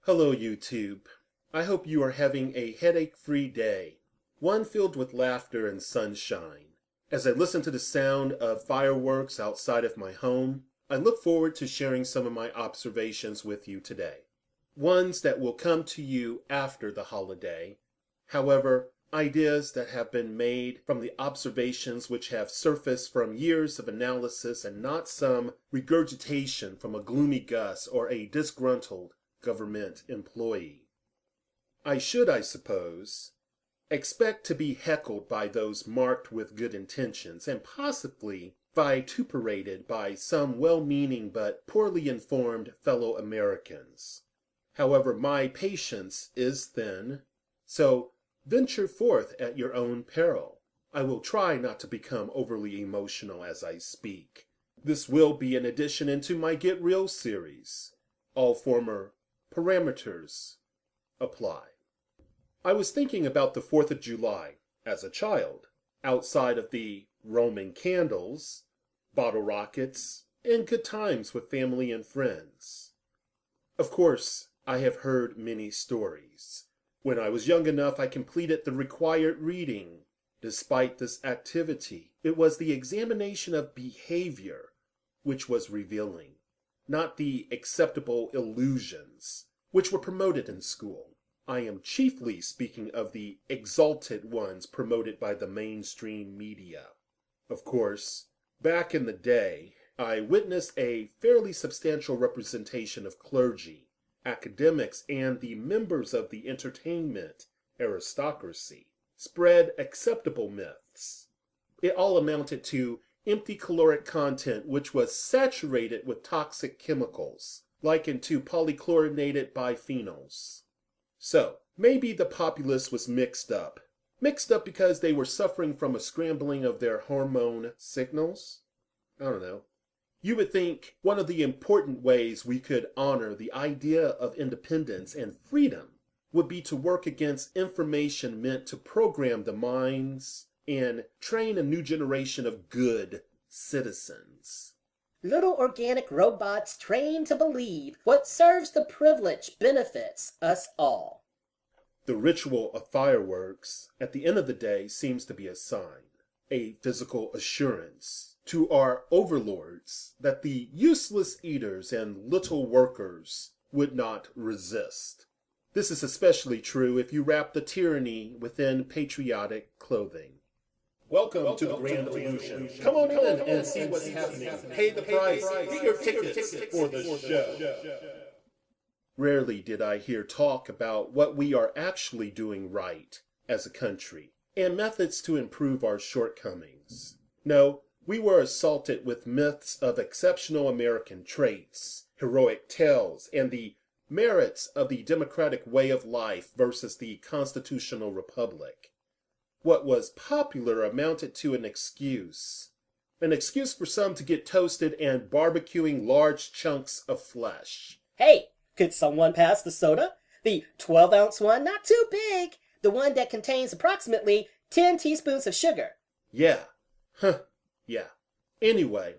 Hello, YouTube. I hope you are having a headache-free day, one filled with laughter and sunshine. As I listen to the sound of fireworks outside of my home, I look forward to sharing some of my observations with you today. Ones that will come to you after the holiday. However, ideas that have been made from the observations which have surfaced from years of analysis and not some regurgitation from a gloomy Gus or a disgruntled government employee. I should, I suppose, expect to be heckled by those marked with good intentions and possibly vituperated by some well-meaning but poorly informed fellow Americans. However, my patience is thin, so venture forth at your own peril. I will try not to become overly emotional as I speak. This will be an addition into my Get Real series. All former parameters apply. I was thinking about the 4th of July as a child, outside of the Roman candles, bottle rockets, and good times with family and friends. Of course, I have heard many stories. When I was young enough, I completed the required reading. Despite this activity, it was the examination of behavior which was revealing, not the acceptable illusions which were promoted in school. I am chiefly speaking of the exalted ones promoted by the mainstream media. Of course, back in the day, I witnessed a fairly substantial representation of clergy, academics, and the members of the entertainment aristocracy spread acceptable myths. It all amounted to empty caloric content which was saturated with toxic chemicals, likened to polychlorinated biphenyls. So, maybe the populace was mixed up. Mixed up because they were suffering from a scrambling of their hormone signals? I don't know. You would think one of the important ways we could honor the idea of independence and freedom would be to work against information meant to program the minds and train a new generation of good citizens. Little organic robots trained to believe what serves the privileged benefits us all. The ritual of fireworks at the end of the day seems to be a sign, a physical assurance to our overlords that the useless eaters and little workers would not resist. This is especially true if you wrap the tyranny within patriotic clothing. Welcome to the Grand Illusion. Come on in and see what's happening. Pay the price. Get your tickets for the show. Rarely did I hear talk about what we are actually doing right as a country and methods to improve our shortcomings. No, we were assaulted with myths of exceptional American traits, heroic tales, and the merits of the democratic way of life versus the constitutional republic. What was popular amounted to an excuse for some to get toasted and barbecuing large chunks of flesh. Hey, could someone pass the soda? The 12-ounce one, not too big. The one that contains approximately 10 teaspoons of sugar. Yeah. Yeah. Anyway,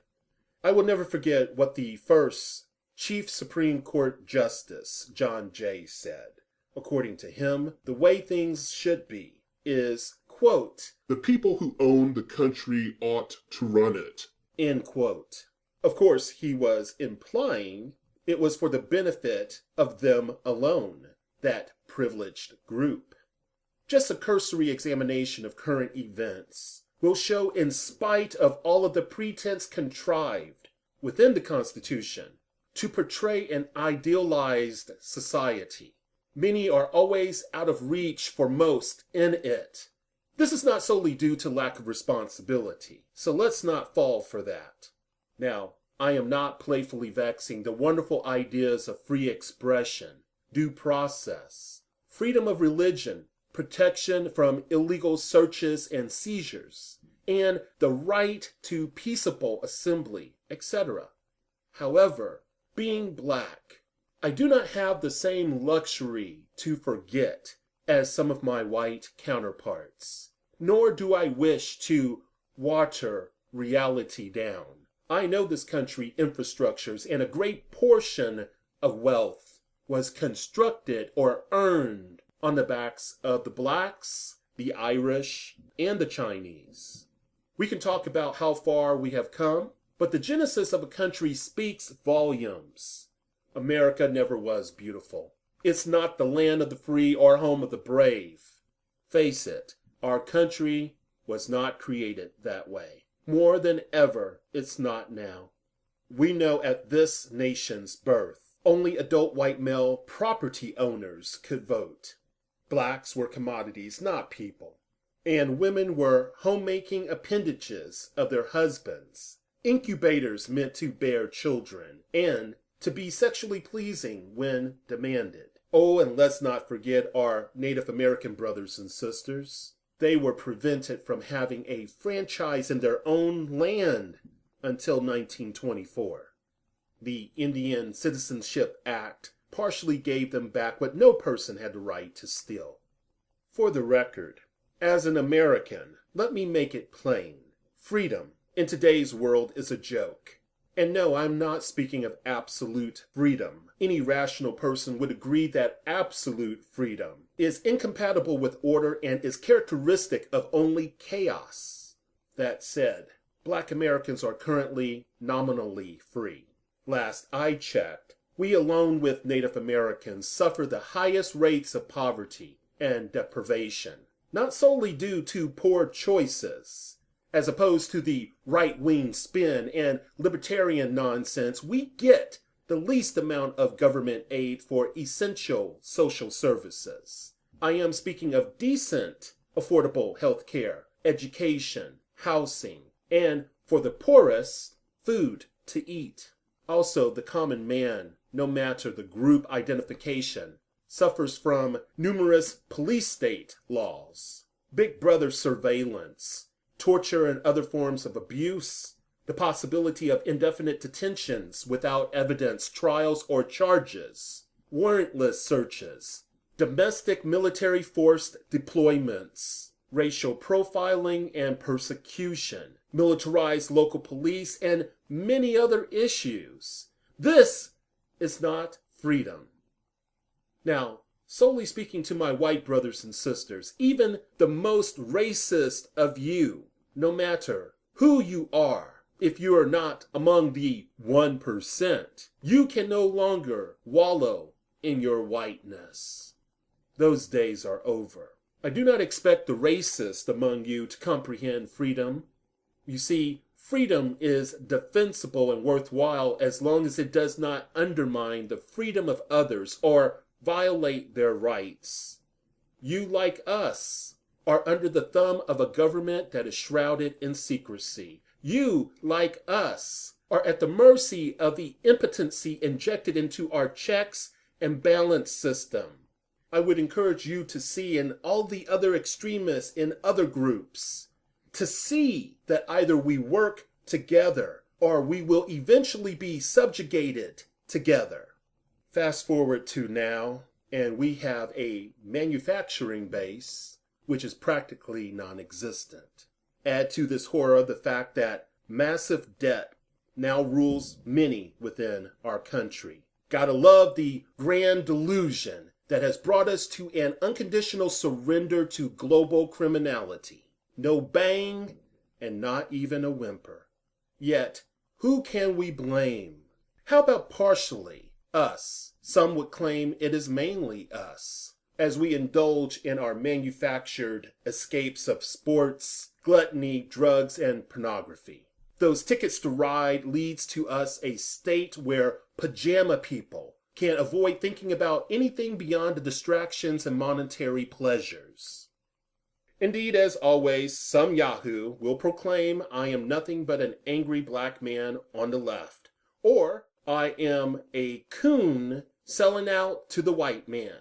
I will never forget what the first Chief Supreme Court Justice, John Jay, said. According to him, the way things should be is, quote, "The people who own the country ought to run it." End quote. Of course, he was implying it was for the benefit of them alone, that privileged group. Just a cursory examination of current events will show, in spite of all of the pretense contrived within the Constitution to portray an idealized society, many are always out of reach for most in it. This is not solely due to lack of responsibility, so let's not fall for that. Now, I am not playfully vexing the wonderful ideas of free expression, due process, freedom of religion, protection from illegal searches and seizures, and the right to peaceable assembly, etc. However, being black, I do not have the same luxury to forget as some of my white counterparts, nor do I wish to water reality down. I know this country infrastructures and a great portion of wealth was constructed or earned on the backs of the blacks, the Irish, and the Chinese. We can talk about how far we have come, but the genesis of a country speaks volumes. America never was beautiful. It's not the land of the free or home of the brave. Face it, our country was not created that way. More than ever, it's not now. We know at this nation's birth, only adult white male property owners could vote. Blacks were commodities, not people. And women were homemaking appendages of their husbands, incubators meant to bear children, and to be sexually pleasing when demanded. Oh, and let's not forget our Native American brothers and sisters. They were prevented from having a franchise in their own land until 1924. The Indian Citizenship Act partially gave them back what no person had the right to steal. For the record, as an American, let me make it plain. Freedom in today's world is a joke. And no, I'm not speaking of absolute freedom. Any rational person would agree that absolute freedom is incompatible with order and is characteristic of only chaos. That said, Black Americans are currently nominally free. Last I checked, we along with Native Americans suffer the highest rates of poverty and deprivation, not solely due to poor choices. As opposed to the right-wing spin and libertarian nonsense, we get the least amount of government aid for essential social services. I am speaking of decent, affordable health care, education, housing, and for the poorest, food to eat. Also, the common man, no matter the group identification, suffers from numerous police state laws, Big Brother surveillance, torture and other forms of abuse, the possibility of indefinite detentions without evidence, trials, or charges, warrantless searches, domestic military forced deployments, racial profiling and persecution, militarized local police, and many other issues. This is not freedom. Now, solely speaking to my white brothers and sisters, even the most racist of you, no matter who you are, if you are not among the 1%, you can no longer wallow in your whiteness. Those days are over. I do not expect the racist among you to comprehend freedom. You see, freedom is defensible and worthwhile as long as it does not undermine the freedom of others or violate their rights. You, like us, are under the thumb of a government that is shrouded in secrecy. You, like us, are at the mercy of the impotency injected into our checks and balance system. I would encourage you to see in all the other extremists in other groups, to see that either we work together or we will eventually be subjugated together. Fast forward to now, and we have a manufacturing base which is practically non-existent. Add to this horror the fact that massive debt now rules many within our country. Gotta love the grand delusion that has brought us to an unconditional surrender to global criminality. No bang, and not even a whimper. Yet, who can we blame? How about partially us? Some would claim it is mainly us, as we indulge in our manufactured escapes of sports, gluttony, drugs, and pornography. Those tickets to ride leads to us a state where pajama people can't avoid thinking about anything beyond the distractions and monetary pleasures. Indeed, as always, some yahoo will proclaim I am nothing but an angry black man on the left, or I am a coon selling out to the white man.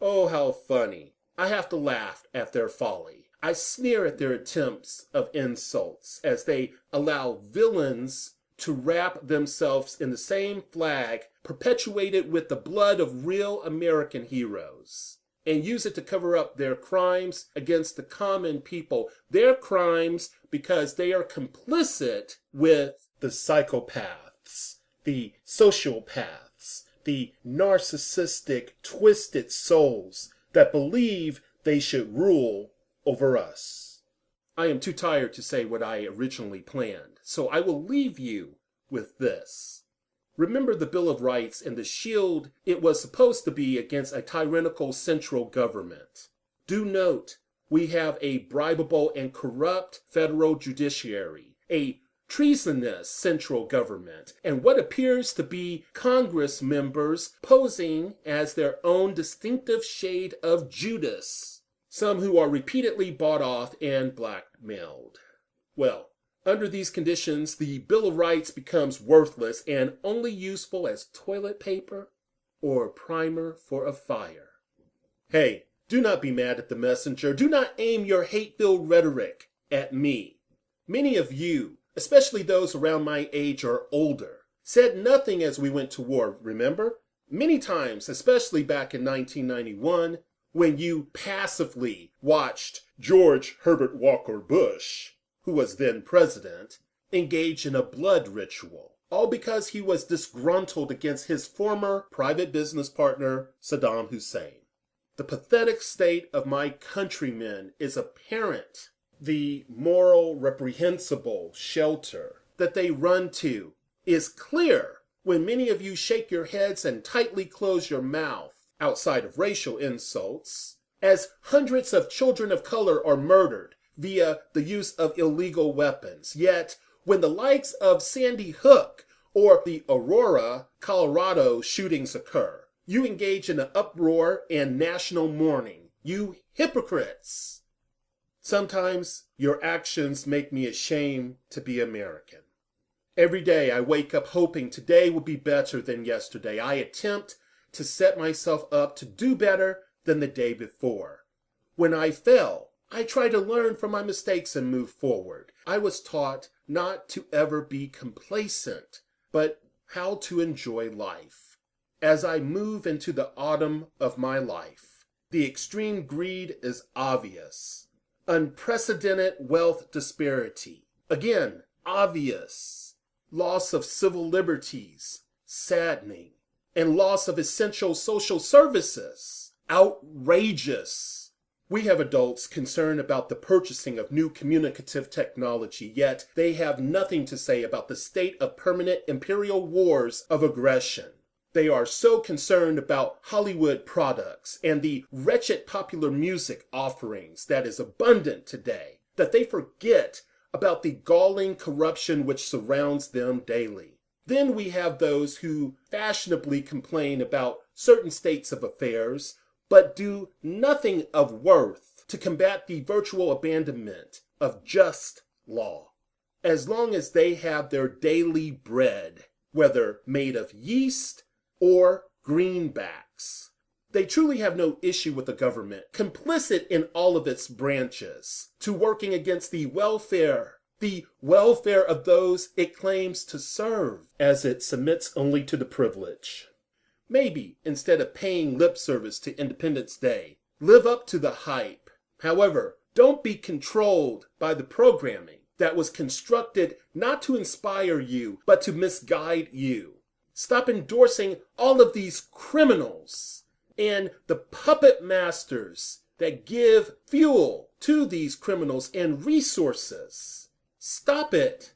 Oh, how funny. I have to laugh at their folly. I sneer at their attempts of insults as they allow villains to wrap themselves in the same flag perpetuated with the blood of real American heroes and use it to cover up their crimes against the common people, their crimes because they are complicit with the psychopaths, the sociopaths, the narcissistic, twisted souls that believe they should rule over us. I am too tired to say what I originally planned, so I will leave you with this. Remember the Bill of Rights and the shield it was supposed to be against a tyrannical central government. Do note, we have a bribable and corrupt federal judiciary, a treasonous central government, and what appears to be Congress members posing as their own distinctive shade of Judas, some who are repeatedly bought off and blackmailed. Well, under these conditions, the Bill of Rights becomes worthless and only useful as toilet paper or primer for a fire. Hey, do not be mad at the messenger. Do not aim your hate-filled rhetoric at me. Many of you, especially those around my age or older, said nothing as we went to war, remember? Many times, especially back in 1991, when you passively watched George Herbert Walker Bush, who was then president, engage in a blood ritual, all because he was disgruntled against his former private business partner, Saddam Hussein. The pathetic state of my countrymen is apparent. The moral reprehensible shelter that they run to is clear when many of you shake your heads and tightly close your mouth, outside of racial insults, as hundreds of children of color are murdered via the use of illegal weapons. Yet, when the likes of Sandy Hook or the Aurora, Colorado shootings occur, you engage in an uproar and national mourning. You hypocrites! Sometimes your actions make me ashamed to be American. Every day I wake up hoping today will be better than yesterday. I attempt to set myself up to do better than the day before. When I fail, I try to learn from my mistakes and move forward. I was taught not to ever be complacent, but how to enjoy life. As I move into the autumn of my life, the extreme greed is obvious. Unprecedented wealth disparity, again, obvious. Loss of civil liberties, saddening. And loss of essential social services, outrageous. We have adults concerned about the purchasing of new communicative technology, yet they have nothing to say about the state of permanent imperial wars of aggression. They are so concerned about Hollywood products and the wretched popular music offerings that is abundant today that they forget about the galling corruption which surrounds them daily. Then we have those who fashionably complain about certain states of affairs, but do nothing of worth to combat the virtual abandonment of just law. As long as they have their daily bread, whether made of yeast or greenbacks, they truly have no issue with the government, complicit in all of its branches, to working against the welfare of those it claims to serve, as it submits only to the privilege. Maybe, instead of paying lip service to Independence Day, live up to the hype. However, don't be controlled by the programming that was constructed not to inspire you, but to misguide you. Stop endorsing all of these criminals and the puppet masters that give fuel to these criminals and resources. Stop it.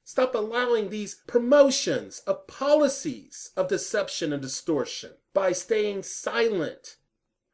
Stop allowing these promotions of policies of deception and distortion by staying silent.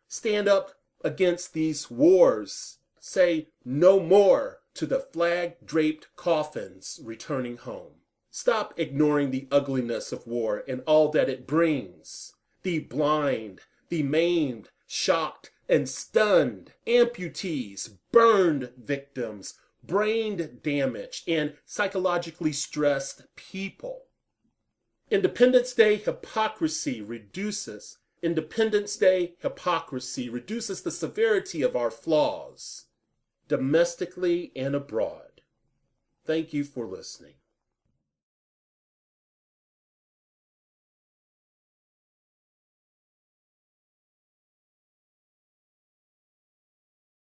Stand up against these wars. Say no more to the flag-draped coffins returning home. Stop ignoring the ugliness of war and all that it brings. The blind, the maimed, shocked, and stunned, amputees, burned victims, brain damaged, and psychologically stressed people. Independence Day hypocrisy reduces the severity of our flaws, domestically and abroad. Thank you for listening.